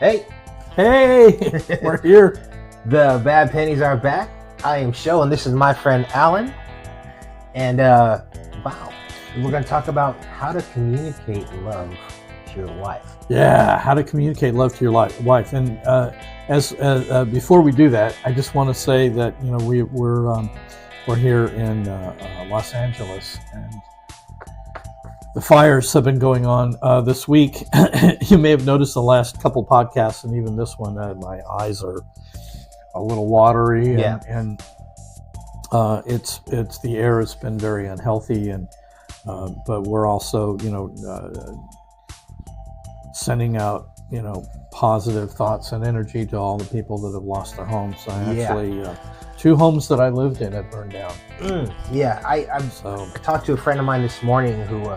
Hey, Hey, we're here. the Bad Pennies are back. I am Sho, and this is my friend Alan. And wow, we're going to talk about how to communicate love to your wife. Yeah, how to communicate love to your wife. And as before we do that, I just want to say that we're here in Los Angeles, and the fires have been going on this week. You may have noticed the last couple podcasts, and even this one, my eyes are a little watery. And it's the air has been very unhealthy, and but we're also sending out positive thoughts and energy to all the people that have lost their homes. I actually 2 homes that I lived in have burned down. I talked to a friend of mine this morning who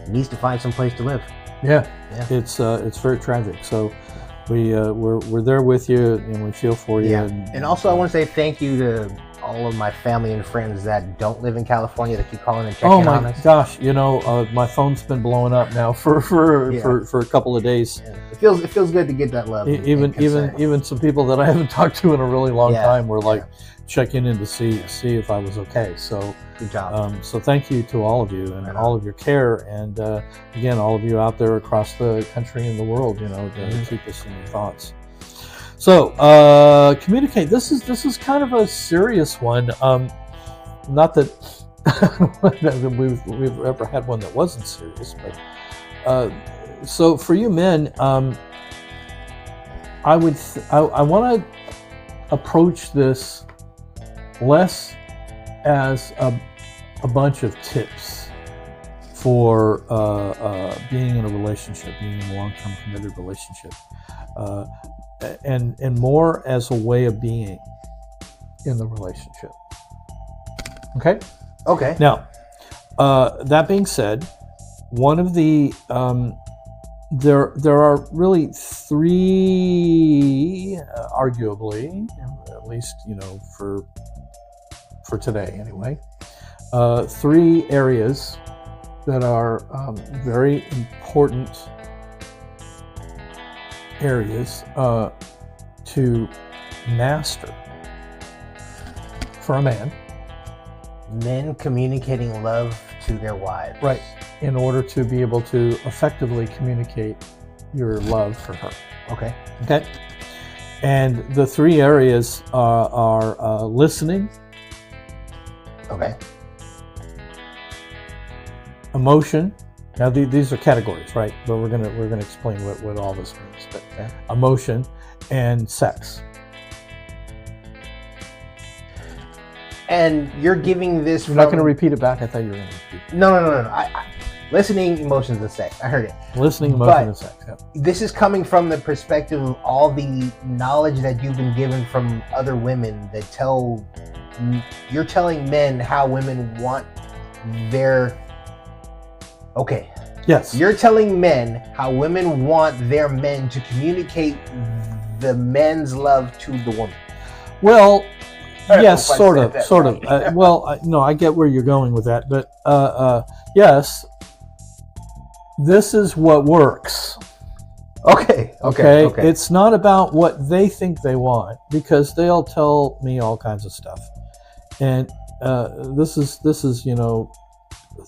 needs to find some place to live. Yeah. It's very tragic. So we're there with you, and we feel for you. And also, I want to say thank you to all of my family and friends that don't live in California that keep calling and checking on us. Oh my gosh! My phone's been blowing up now for a couple of days. Yeah. It feels good to get that love. Even some people that I haven't talked to in a really long time were like checking in to see if I was okay. So good job. So thank you to all of you and all of your care, and again, all of you out there across the country and the world, to keep us in your thoughts. So communicate. This is kind of a serious one. Not that we've ever had one that wasn't serious, but so for you men, I want to approach this less as a bunch of tips for being in a relationship, being in a long-term committed relationship. And more as a way of being in the relationship. Okay. Now, that being said, one of the there are really 3, arguably, at least for today anyway, 3 areas that are very important areas to master for a man. Men communicating love to their wives. Right. In order to be able to effectively communicate your love for her. Okay. And the 3 areas are listening. Okay. Emotion. Now these are categories, right? But we're gonna explain what all this means. But emotion and sex. And you're giving this. You're not going to repeat it back. I thought you were going to repeat it. No. Listening, emotions, and sex. I heard it. Listening, emotion, and sex. Yeah. This is coming from the perspective of all the knowledge that you've been given from other women that you're telling men how women want their. Okay. Yes. You're telling men how women want their men to communicate the men's love to the woman. Well, yes, sort of. No, I get where you're going with that, but yes, this is what works. Okay. It's not about what they think they want, because they'll tell me all kinds of stuff, and this is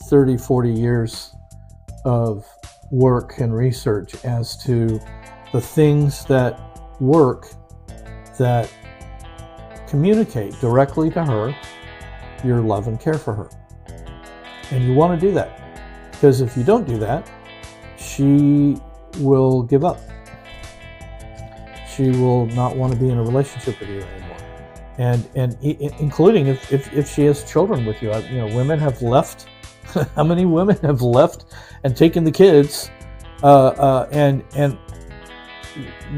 30, 40 years of work and research as to the things that work that communicate directly to her your love and care for her. And you want to do that, because if you don't do that, she will give up. She will not want to be in a relationship with you anymore. And including if she has children with you. Women have left. How many women have left and taken the kids? And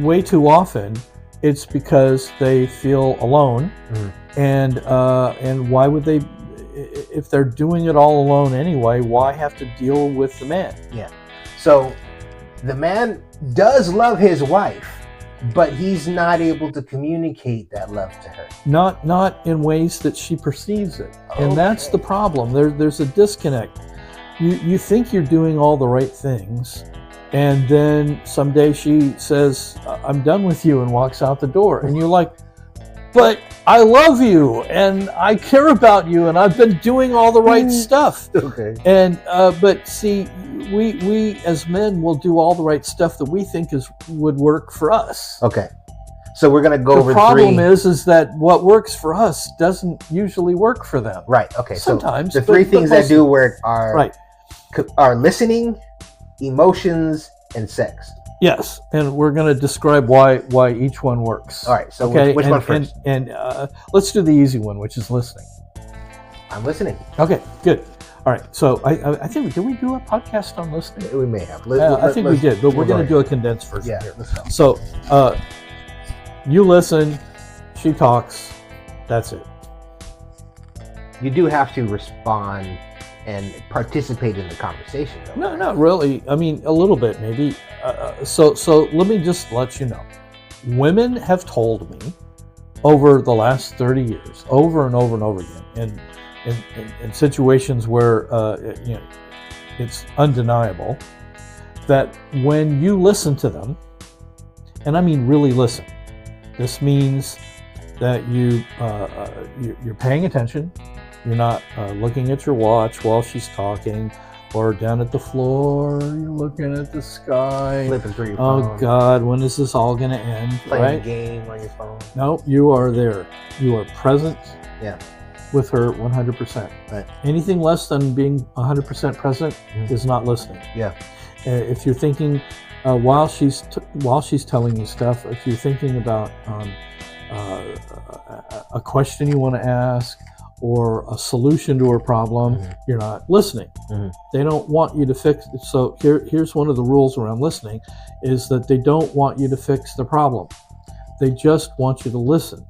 way too often, it's because they feel alone. And why would they? If they're doing it all alone anyway, why have to deal with the man? Yeah. So the man does love his wife, but he's not able to communicate that love to her. Not in ways that she perceives it. And that's the problem. There's a disconnect. You think you're doing all the right things, And then someday she says, I'm done with you, and walks out the door. And you're like, but I love you and I care about you and I've been doing all the right stuff. Okay. And but see, we as men will do all the right stuff that we think would work for us. Okay. So we're gonna go over the three. problem is that what works for us doesn't usually work for them. Right. Okay. Sometimes so the three things that do work are right. Are listening, emotions, and sex. Yes, and we're going to describe why each one works. All right. So okay, which one first? And let's do the easy one, which is listening. I'm listening. Okay. Good. All right. So I think did we do a podcast on listening? We may have. I think we did, but we're going to do a condensed version Yeah. here. So you listen, she talks. That's it. You do have to respond and participate in the conversation, though. No, not really. I mean, a little bit, maybe. So let me just let you know. Women have told me over the last 30 years, over and over and over again, in situations where it's undeniable, that when you listen to them, and I mean really listen, this means that you're paying attention. You're not looking at your watch while she's talking, or down at the floor, you're looking at the sky. Flipping through your phone. Oh God, when is this all going to end? Playing right? a game on your phone. No, you are there. You are present. Yeah. With her 100%. Right. Anything less than being 100% present is not listening. Yeah. If you're thinking while she's telling you stuff, if you're thinking about a question you want to ask, or a solution to a problem, you're not listening. They don't want you to fix it. So here's one of the rules around listening, is that they don't want you to fix the problem. They just want you to listen.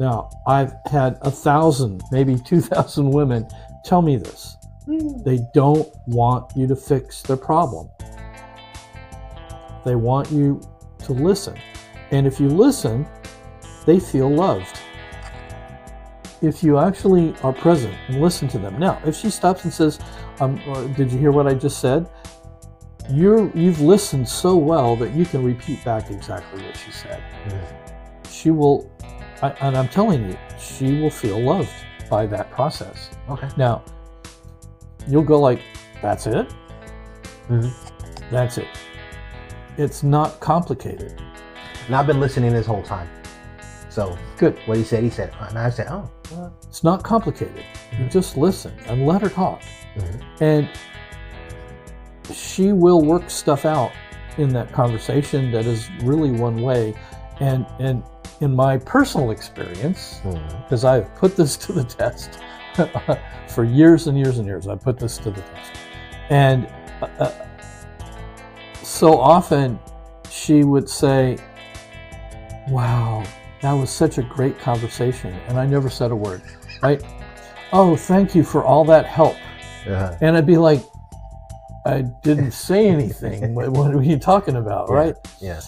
Now, I've had 1,000, maybe 2,000 women tell me this. They don't want you to fix their problem. They want you to listen. And if you listen, they feel loved. If you actually are present and listen to them. Now, if she stops and says, did you hear what I just said? You've listened so well that you can repeat back exactly what she said. She will, and I'm telling you, she will feel loved by that process. Okay. Now, you'll go like, that's it? That's it. It's not complicated. And I've been listening this whole time. So good. What he said. And I said, oh. Well. It's not complicated. You just listen and let her talk. And she will work stuff out in that conversation that is really one way. And in my personal experience, because I've put this to the test for years and years and years, I put this to the test. And so often she would say, wow, that was such a great conversation, and I never said a word, right? Oh, thank you for all that help. And I'd be like, I didn't say anything. What are you talking about, right? Yeah.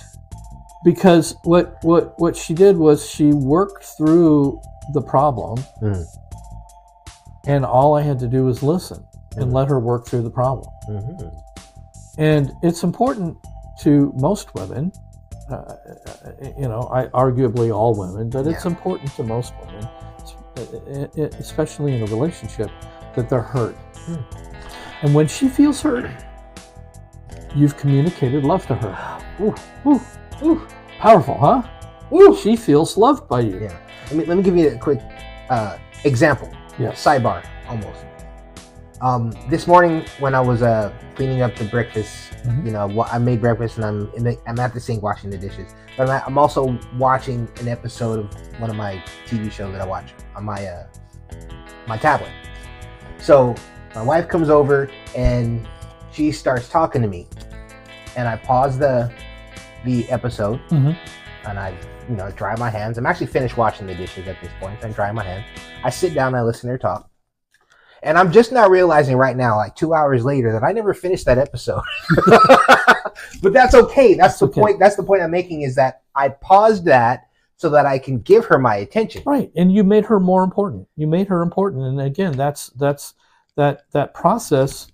Because what she did was she worked through the problem, and all I had to do was listen and let her work through the problem. And it's important to most women, arguably all women, but it's important to most women, especially in a relationship, that they're heard. And when she feels heard, you've communicated love to her. Ooh, powerful, huh? Ooh, she feels loved by you. Yeah. Let me give you a quick example. Yeah. Sidebar, almost. This morning when I was cleaning up the breakfast, I made breakfast and I'm at the sink washing the dishes. But I'm also watching an episode of one of my TV shows that I watch on my my tablet. So my wife comes over and she starts talking to me, and I pause the episode and I dry my hands. I'm actually finished washing the dishes at this point. I dry my hands. I sit down and I listen to her talk. And I'm just now realizing right now, like 2 hours later, that I never finished that episode. But that's okay. That's the point. That's the point I'm making, is that I paused that so that I can give her my attention. Right. And you made her more important. You made her important. And again, that's that process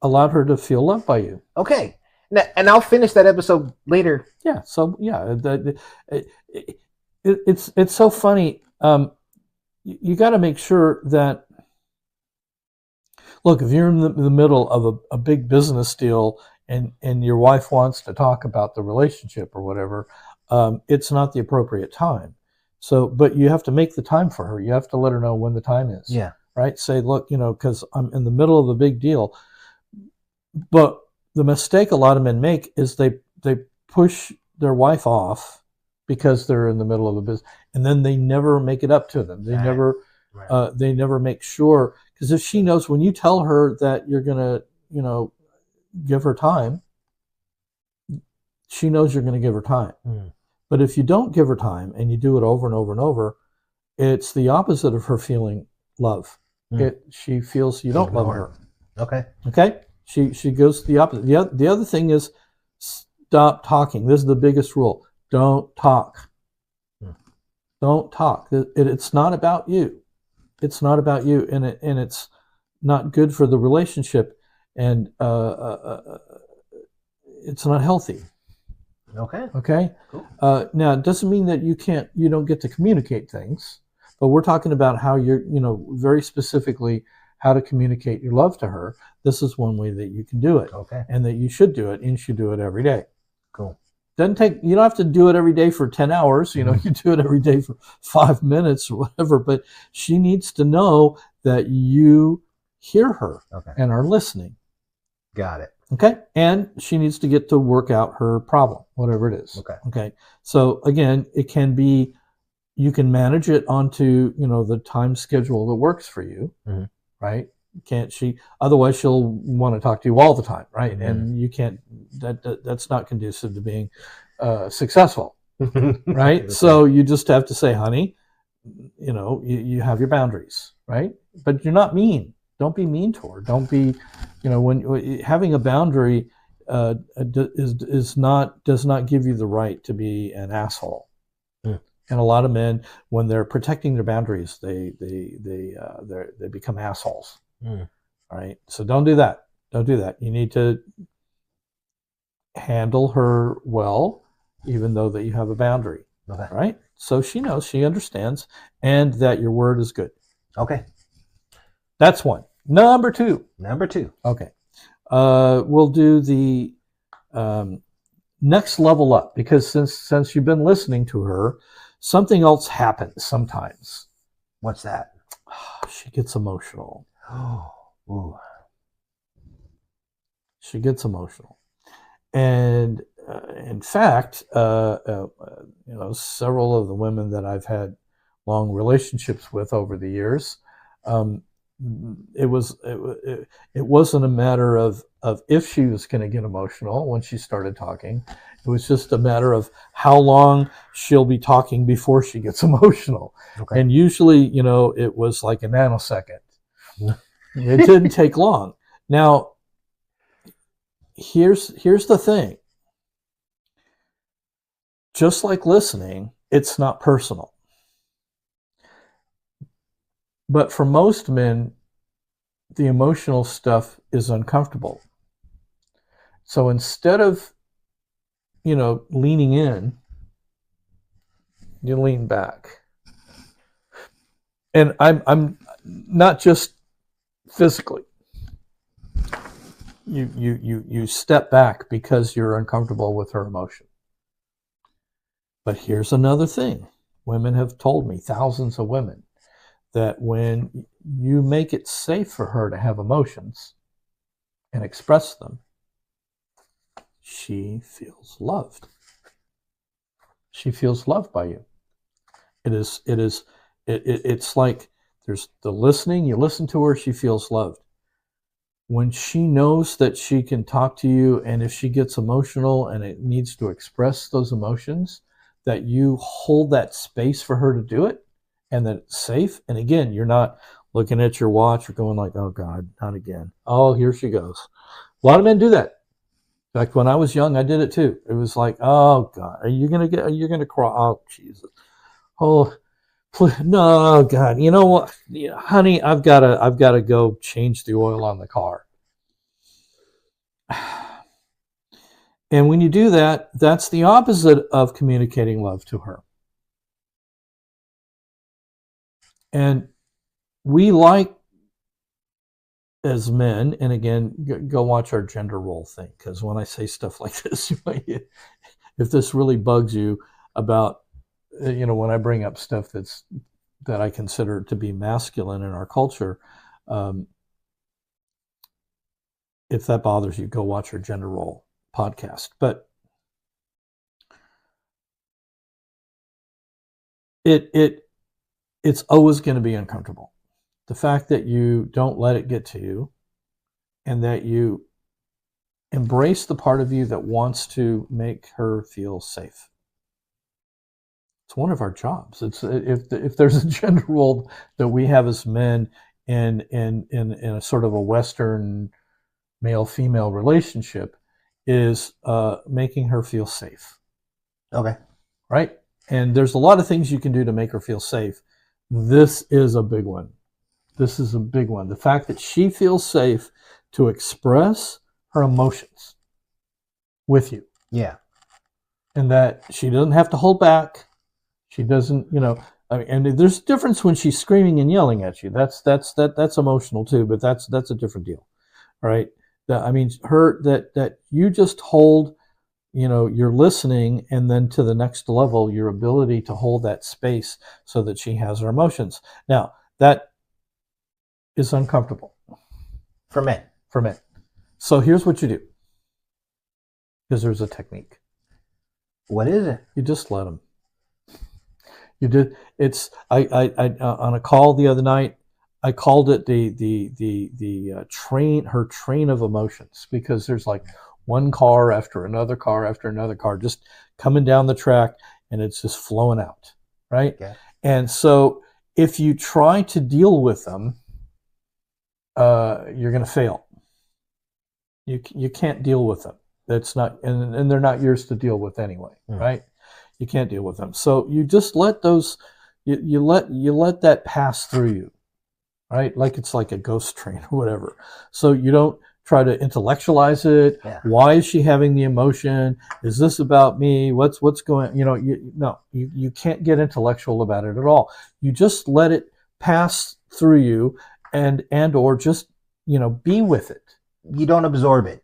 allowed her to feel loved by you. Okay. Now, and I'll finish that episode later. Yeah. So yeah, it's so funny. You got to make sure that, look, if you're in the middle of a big business deal and your wife wants to talk about the relationship or whatever, it's not the appropriate time. So, but you have to make the time for her. You have to let her know when the time is. Yeah. Right? Say, look, because I'm in the middle of a big deal. But the mistake a lot of men make is they push their wife off because they're in the middle of a business, and then they never make it up to them. They never make sure, because if she knows, when you tell her that you're gonna, give her time, she knows you're going to give her time. But if you don't give her time and you do it over and over and over, it's the opposite of her feeling love. She feels you don't love her. Okay. She goes the opposite. The other thing is, stop talking. This is the biggest rule. Don't talk. Don't talk. It's not about you. It's not about you, and it's not good for the relationship, and it's not healthy. Okay. Cool. Now, it doesn't mean that you don't get to communicate things, but we're talking about how you're, very specifically how to communicate your love to her. This is one way that you can do it. Okay. And that you should do it, and you should do it every day. Cool. You don't have to do it every day for 10 hours. You do it every day for 5 minutes or whatever, but she needs to know that you hear her and are listening. Got it. Okay. And she needs to get to work out her problem, whatever it is. Okay. So again, it can be, you can manage it onto, the time schedule that works for you, right? Can't she? Otherwise, she'll want to talk to you all the time, right? And you can't. That's not conducive to being successful, right? So you just have to say, honey, you have your boundaries, right? But you're not mean. Don't be mean to her. Don't be, when having a boundary does not give you the right to be an asshole. And a lot of men, when they're protecting their boundaries, they become assholes. All right. So don't do that. Don't do that. You need to handle her well, even though that you have a boundary. Right. So she knows, she understands, and that your word is good. Okay. That's one. Number two. Okay. We'll do the next level up, because since you've been listening to her, something else happens sometimes. What's that? She gets emotional. Ooh. She gets emotional. And in fact, several of the women that I've had long relationships with over the years, it wasn't a matter of if she was going to get emotional when she started talking. It was just a matter of how long she'll be talking before she gets emotional. And usually, it was like a nanosecond. It didn't take long. Now, here's the thing. Just like listening, it's not personal. But for most men, the emotional stuff is uncomfortable. So instead of, leaning in, you lean back. And I'm not just physically. You step back because you're uncomfortable with her emotion. But here's another thing. Women have told me, thousands of women, that when you make it safe for her to have emotions and express them, she feels loved. She feels loved by you. It's like there's the listening, you listen to her, she feels loved. When she knows that she can talk to you, and if she gets emotional and it needs to express those emotions, that you hold that space for her to do it, and that it's safe. And again, you're not looking at your watch or going like, oh God, not again. Oh, here she goes. A lot of men do that. In fact, when I was young, I did it too. It was like, oh God, are you going to cry? Oh, Jesus. Oh, please, no, God, you know what? Honey, I've got to go change the oil on the car. And when you do that, that's the opposite of communicating love to her. And we like, as men, and again, go watch our gender role thing, because when I say stuff like this, if this really bugs you about, when I bring up stuff that I consider to be masculine in our culture, if that bothers you, go watch our gender role podcast. But it's always going to be uncomfortable. The fact that you don't let it get to you, and that you embrace the part of you that wants to make her feel safe. It's one of our jobs. It's if there's a gender role that we have as men in a sort of a Western male-female relationship, is making her feel safe. Okay. Right? And there's a lot of things you can do to make her feel safe. This is a big one. This is a big one. The fact that she feels safe to express her emotions with you. Yeah. And that she doesn't have to hold back. She doesn't, and there's a difference when she's screaming and yelling at you. That's emotional too, but that's a different deal. All right. That you just hold, you're listening, and then to the next level, your ability to hold that space so that she has her emotions. Now, that is uncomfortable. For men. So here's what you do. Because there's a technique. What is it? You just let them. You did. It's I on a call the other night, I called it the train, her train of emotions, because there's like one car after another car just coming down the track, and it's just flowing out, right? Okay. And so if you try to deal with them, you're going to fail. You can't deal with them. That's not, and they're not yours to deal with anyway, right? You can't deal with them. So you just let those, you let that pass through you, right? Like it's like a ghost train or whatever. So you don't try to intellectualize it. Yeah. Why is she having the emotion? Is this about me? What's going? You can't get intellectual about it at all. You just let it pass through you, and or just be with it. You don't absorb it.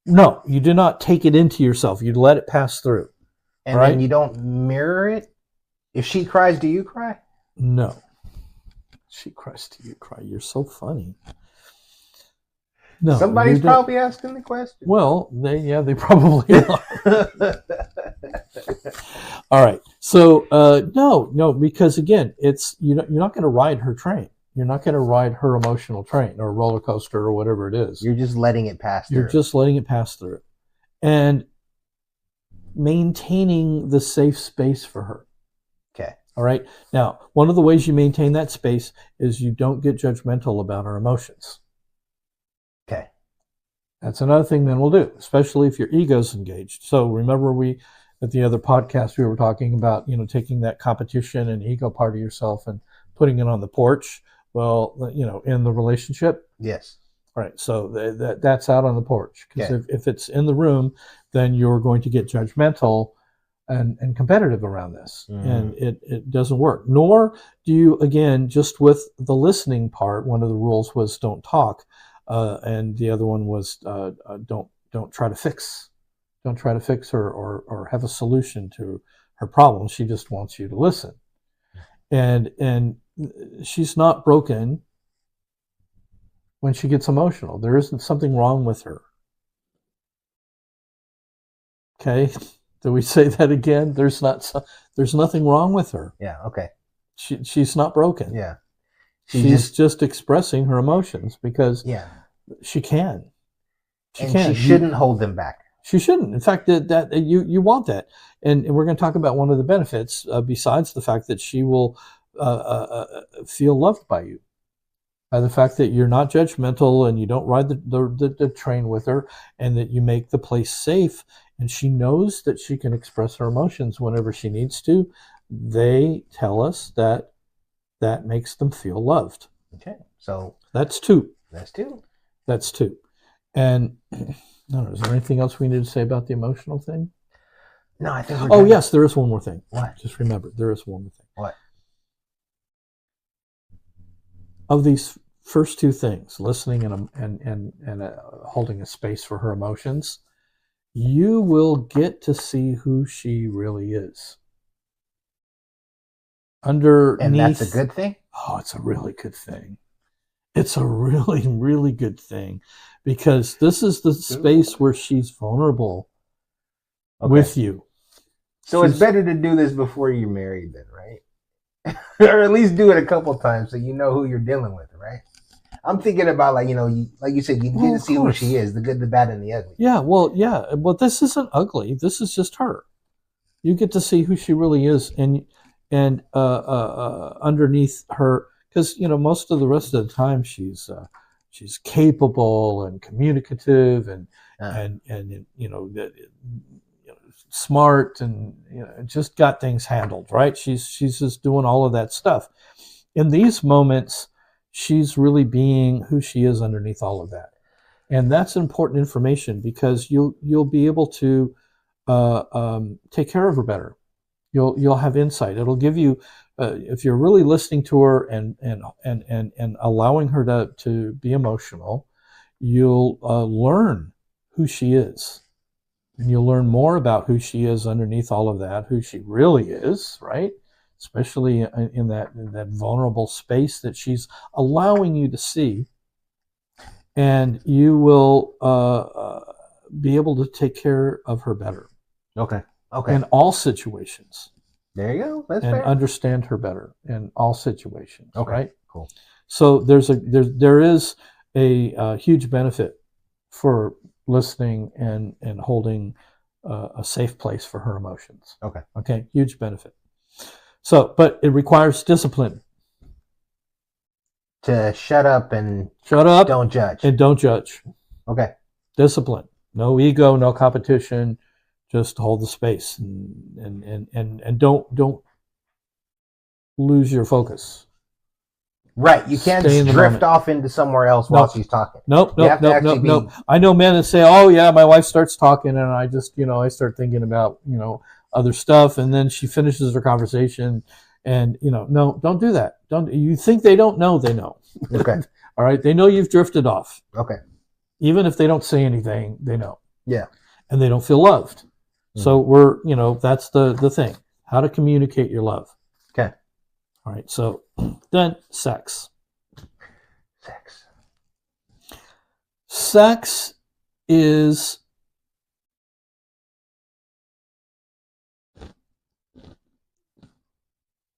No, you do not take it into yourself. You let it pass through. And right? then you don't mirror it. If she cries, do you cry? No. She cries, do you cry? You're so funny. No. Somebody's probably asking the question. Well, they probably are. All right. So no, because again, it's you're not going to ride her train. You're not going to ride her emotional train or roller coaster or whatever it is. You're just letting it pass through. You're just letting it pass through. And maintaining the safe space for her. Okay. All right. Now, one of the ways you maintain that space is you don't get judgmental about her emotions. Okay. That's another thing then we'll do, especially if your ego's engaged. So remember at the other podcast, we were talking about, taking that competition and ego part of yourself and putting it on the porch. Well, in the relationship. Yes. All right. So that's out on the porch. Because if it's in the room, then you're going to get judgmental and competitive around this. Mm-hmm. And it doesn't work. Nor do you, again, just with the listening part, one of the rules was don't talk. And the other one was don't try to fix. Don't try to fix her or have a solution to her problem. She just wants you to listen. And she's not broken when she gets emotional. There isn't something wrong with her. Okay? Do we say that again? There's nothing wrong with her. Yeah, okay. She's not broken. Yeah. She's just expressing her emotions because she can. She shouldn't hold them back. She shouldn't. In fact, that you want that. And we're going to talk about one of the benefits besides the fact that she will feel loved by you. By the fact that you're not judgmental and you don't ride the train with her, and that you make the place safe, and she knows that she can express her emotions whenever she needs to. They tell us that makes them feel loved. Okay, so that's two. That's two. That's two. And I don't know. Is there anything else we need to say about the emotional thing? No, I think we're Oh, done. yes, there is one more thing. What? Just remember, there is one more thing. What? Of these first two things, listening and holding a space for her emotions, you will get to see who she really is. Underneath, And that's a good thing? Oh, it's a really good thing. It's a really, really good thing, because this is the space where she's vulnerable with you. So it's better to do this before you're married then, right? Or at least do it a couple times so you know who you're dealing with, right? I'm thinking about, like, like you said, you get to see who she is, the good, the bad, and the ugly. Yeah, well, this isn't ugly. This is just her. You get to see who she really is, and underneath her, because most of the rest of the time she's capable and communicative and smart and just got things handled, right? She's just doing all of that stuff. In these moments, she's really being who she is underneath all of that, and that's important information, because you'll be able to take care of her better. You'll have insight. It'll give you, if you're really listening to her and allowing her to be emotional, you'll learn who she is. And you'll learn more about who she is underneath all of that, who she really is, right? Especially in that vulnerable space that she's allowing you to see. And you will be able to take care of her better. Okay. In all situations. There you go. That's and fair. Understand her better in all situations. Okay. Right? Cool. So there is a huge benefit for listening and holding a safe place for her emotions. Okay. Okay. Huge benefit. So, but it requires discipline. To shut up and don't judge. And don't judge. Okay. Discipline. No ego, no competition. Just hold the space and don't lose your focus. Right. You can't just drift off into somewhere else while she's talking. Nope. I know men that say, "Oh yeah, my wife starts talking and I just, I start thinking about, other stuff, and then she finishes her conversation, and no, don't do that. Don't. You think they don't know? They know. Okay. All right. They know you've drifted off. Okay. Even if they don't say anything, they know. Yeah. And they don't feel loved. So that's the thing. How to communicate your love. Okay. All right. So then sex. Sex is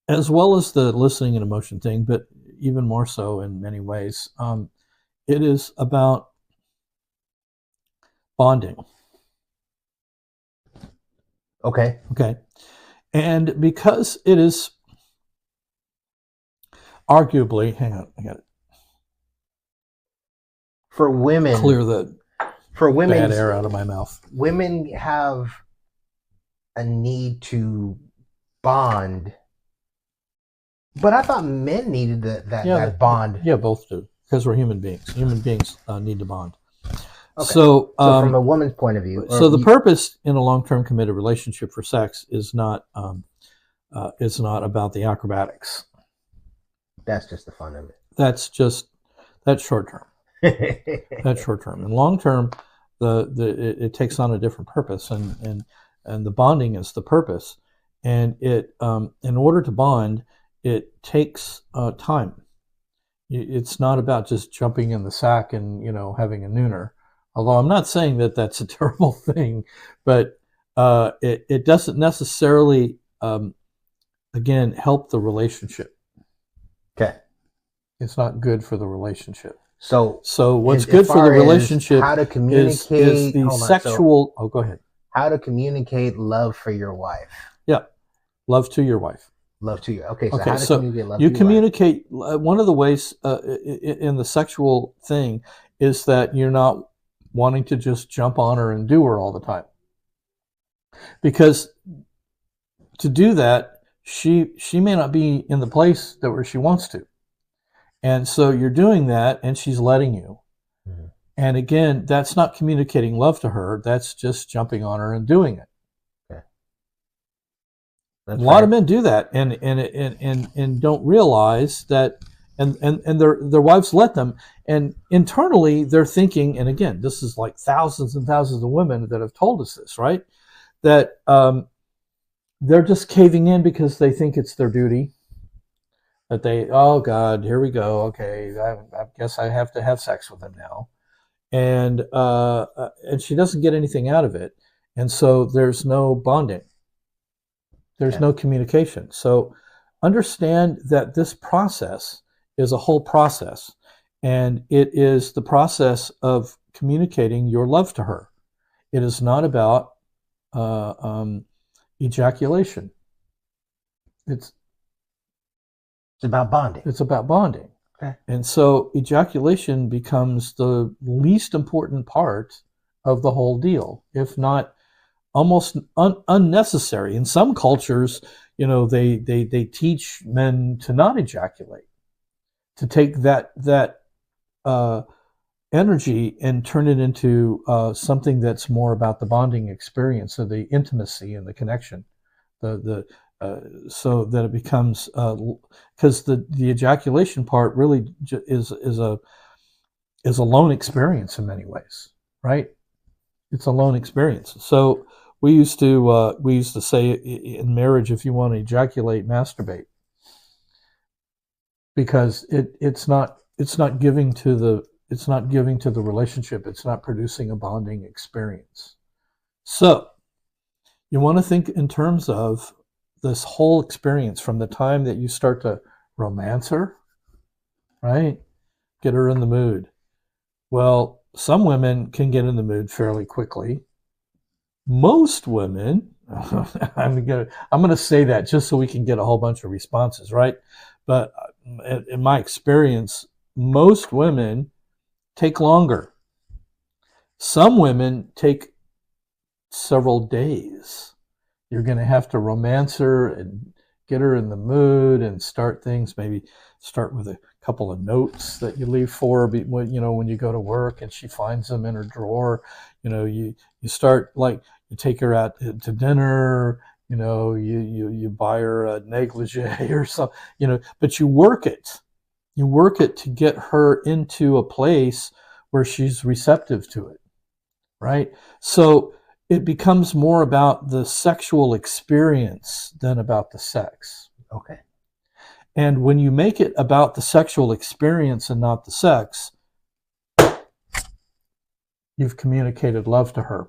as well as the listening and emotion thing, but even more so in many ways. It is about bonding. Okay. And because it is arguably, hang on, I got it. For women, clear the bad air out of my mouth. Women have a need to bond, but I thought men needed that bond. Yeah, both do, because we're human beings. Human beings need to bond. Okay. So from a woman's point of view, the purpose in a long-term committed relationship for sex is not about the acrobatics. That's just the fun of it. That's short term. That's short term. And long term, it takes on a different purpose, and the bonding is the purpose. And it in order to bond, it takes time. It's not about just jumping in the sack and having a nooner. Although I'm not saying that that's a terrible thing, but it doesn't necessarily, again, help the relationship. Okay. It's not good for the relationship. So what's good for the relationship how to communicate, is the sexual... go ahead. How to communicate love for your wife. Yeah. Love to your wife. Love to you. Okay, so how to communicate love to you your communicate, wife? One of the ways in the sexual thing is that you're not wanting to just jump on her and do her all the time. Because to do that, she may not be in the place where she wants to. And so you're doing that, and she's letting you. Mm-hmm. And again, that's not communicating love to her. That's just jumping on her and doing it. Okay. A lot of men do that and don't realize that, and their wives let them. And internally, they're thinking, and again, this is like thousands and thousands of women that have told us this, right? That they're just caving in because they think it's their duty. That they, oh God, here we go. Okay, I guess I have to have sex with him now, and she doesn't get anything out of it, and so there's no bonding. There's no communication. So understand that this process is a whole process, and it is the process of communicating your love to her. It is not about ejaculation. It's about bonding. It's about bonding. Okay. And so ejaculation becomes the least important part of the whole deal, if not almost unnecessary. In some cultures, they teach men to not ejaculate, to take that energy and turn it into something that's more about the bonding experience, of the intimacy and the connection, so that it becomes, because the ejaculation part really is a lone experience in many ways, right? It's a lone experience. So we used to say in marriage, if you want to ejaculate, masturbate, because it's not giving to the relationship. It's not producing a bonding experience. So you want to think in terms of this whole experience, from the time that you start to romance her, right? Get her in the mood. Well, some women can get in the mood fairly quickly. Most women, I'm gonna say that just so we can get a whole bunch of responses, right? But in my experience, most women take longer. Some women take several days. You're going to have to romance her and get her in the mood and start things. Maybe start with a couple of notes that you leave for her, when you go to work and she finds them in her drawer. You start, like, you take her out to dinner. You buy her a negligee or something. But you work it. You work it to get her into a place where she's receptive to it, right? So it becomes more about the sexual experience than about the sex. Okay. And when you make it about the sexual experience and not the sex, you've communicated love to her.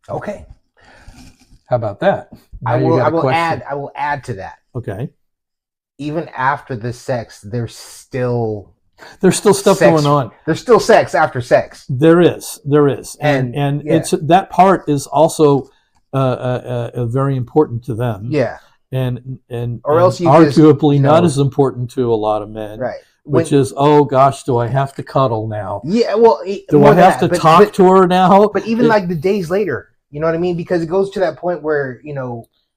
Okay. How about that? I will add to that. Okay. Even after the sex, there's still stuff going on. There's still sex after sex. There is, and yeah. It's that part is also very important to them. Yeah, and or else you arguably not as important to a lot of men. Right. Which is, oh gosh, do I have to cuddle now? Yeah. Well, do I have to talk to her now? But even like the days later, you know what I mean? Because it goes to that point where,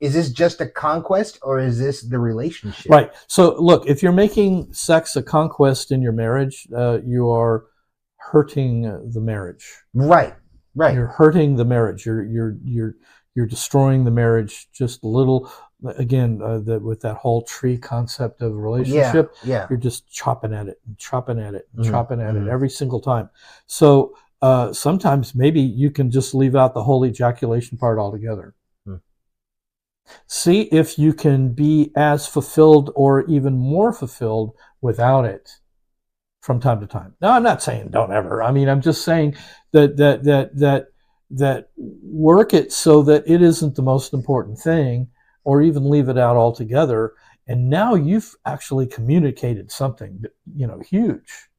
is this just a conquest or is this the relationship? Right. So look, if you're making sex a conquest in your marriage, you are hurting the marriage. Right. Right. You're hurting the marriage. You're destroying the marriage just a little. Again, with that whole tree concept of relationship, yeah. You're just chopping at it and chopping at it and chopping at it every single time. So sometimes maybe you can just leave out the whole ejaculation part altogether. See if you can be as fulfilled or even more fulfilled without it from time to time. Now, I'm not saying don't ever. I mean, I'm just saying that work it so that it isn't the most important thing, or even leave it out altogether. And now you've actually communicated something, huge.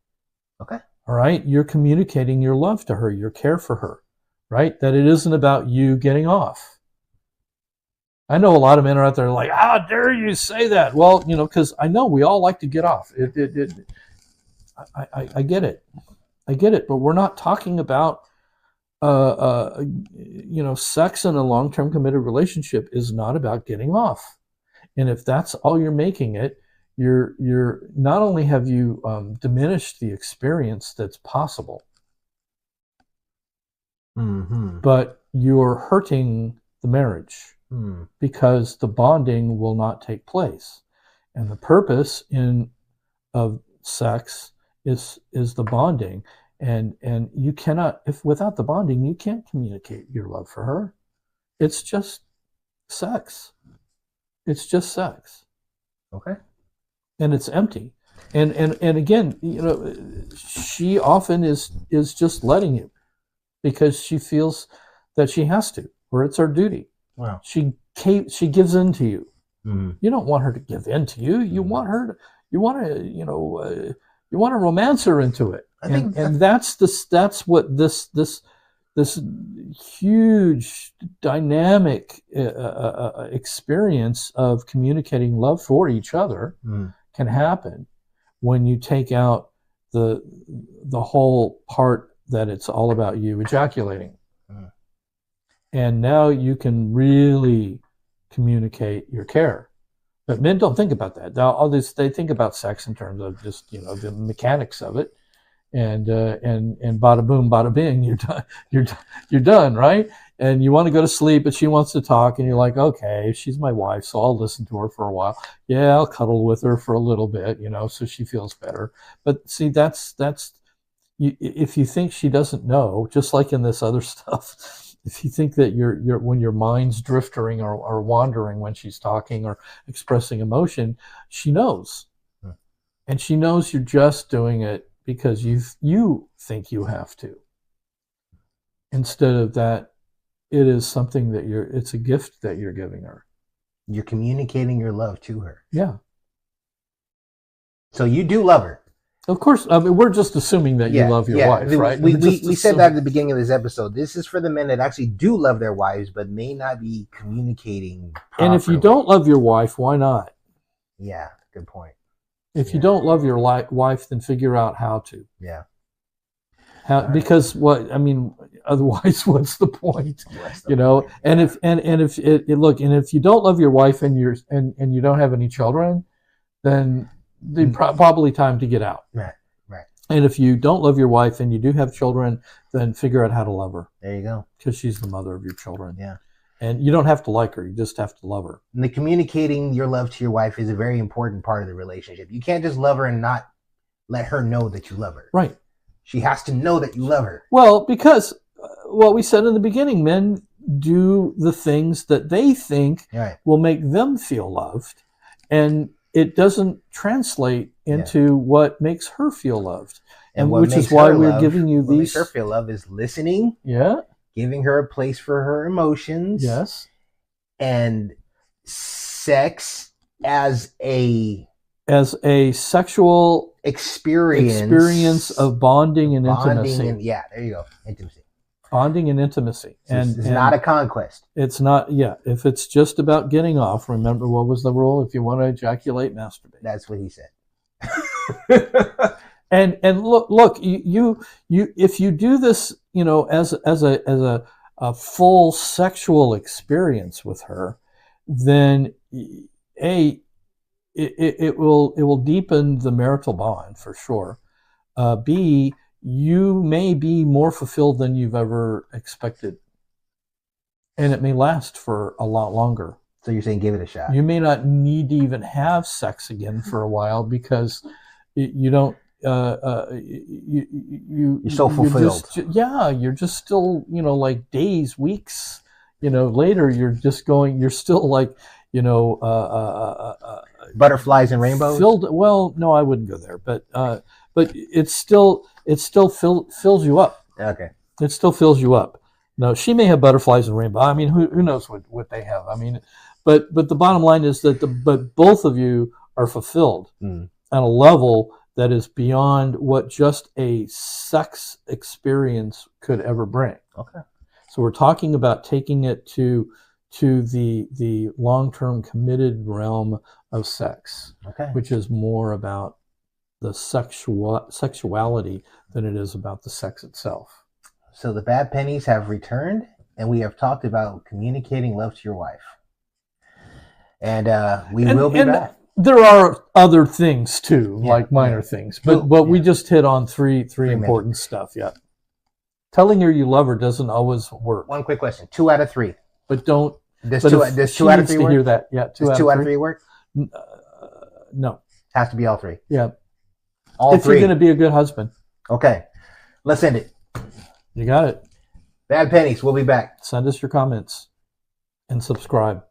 Okay. All right. You're communicating your love to her, your care for her, right? That it isn't about you getting off. I know a lot of men are out there like, how dare you say that? Well, because I know we all like to get off. I get it. I get it. But we're not talking about, sex in a long-term committed relationship is not about getting off. And if that's all you're making it, you're not only have you diminished the experience that's possible, Mm-hmm. but you're hurting the marriage Mm. because the bonding will not take place. And the purpose of sex is the bonding. And you cannot, if without the bonding, you can't communicate your love for her. It's just sex. It's just sex. Okay. And it's empty. And again, she often is just letting you because she feels that she has to, or it's her duty. Wow. She gives in to you. Mm-hmm. You don't want her to give in to you. You want her to, you want to romance her into it. And that's what this huge dynamic experience of communicating love for each other can happen when you take out the whole part that it's all about you ejaculating. And now you can really communicate your care. But men don't think about that. Now, they think about sex in terms of just the mechanics of it, and bada boom, bada bing, you're done, right? And you want to go to sleep, but she wants to talk, and you're like, okay, she's my wife, so I'll listen to her for a while. Yeah, I'll cuddle with her for a little bit, so she feels better. But see, that's if you think she doesn't know, just like in this other stuff. If you think that when your mind's drifting or wandering when she's talking or expressing emotion, she knows. And she knows you're just doing it because you think you have to. Instead of that, it is something that it's a gift that you're giving her. You're communicating your love to her. Yeah. So you do love her. Of course, I mean, we're just assuming that you love your wife, right? We said that at the beginning of this episode. This is for the men that actually do love their wives, but may not be communicating properly. And if you don't love your wife, why not? Yeah, good point. If you don't love your wife, then figure out how to. Yeah. Because otherwise, what's the point? And if you don't love your wife and you don't have any children, then probably time to get out. Right. And if you don't love your wife and you do have children, then figure out how to love her. There you go. Because she's the mother of your children. Yeah. And you don't have to like her. You just have to love her. And the communicating your love to your wife is a very important part of the relationship. You can't just love her and not let her know that you love her. Right. She has to know that you love her. Well, because what we said in the beginning, men do the things that they think will make them feel loved. And it doesn't translate into what makes her feel loved. And which is why we're giving you these. What makes her feel love is listening. Yeah. Giving her a place for her emotions. Yes. And sex as a sexual experience of bonding and intimacy. There you go. Intimacy. Bonding and intimacy. And it's not a conquest. It's not, if it's just about getting off, remember what was the rule? If you want to ejaculate, masturbate. That's what he said. and look, you if you do this, as a full sexual experience with her, then it will deepen the marital bond for sure. B, you may be more fulfilled than you've ever expected. And it may last for a lot longer. So you're saying give it a shot. You may not need to even have sex again for a while because you don't, you're so fulfilled. You're just still, like days, weeks, later you're still like, butterflies and rainbows. Well, no, I wouldn't go there, but it still fills you up. Okay. It still fills you up. Now, she may have butterflies and rainbow. I mean, who knows what they have? I mean, but the bottom line is that but both of you are fulfilled at a level that is beyond what just a sex experience could ever bring. Okay. So we're talking about taking it to the long-term committed realm of sex, which is more about the sexuality than it is about the sex itself. So the bad pennies have returned, and we have talked about communicating love to your wife. And we will be back. There are other things too, like minor things, but we just hit on three important stuff. Yeah. telling her you love her doesn't always work. One quick question: 2 out of 3. But don't. Does But two, if does she 2 out of needs 3 to work? hear that. Yeah, Does 2 out of 3 work? No. Has to be all 3. Yeah. All If 3. you're going to be a good husband. Okay. Let's end it. You got it. Bad Pennies. We'll be back. Send us your comments and subscribe.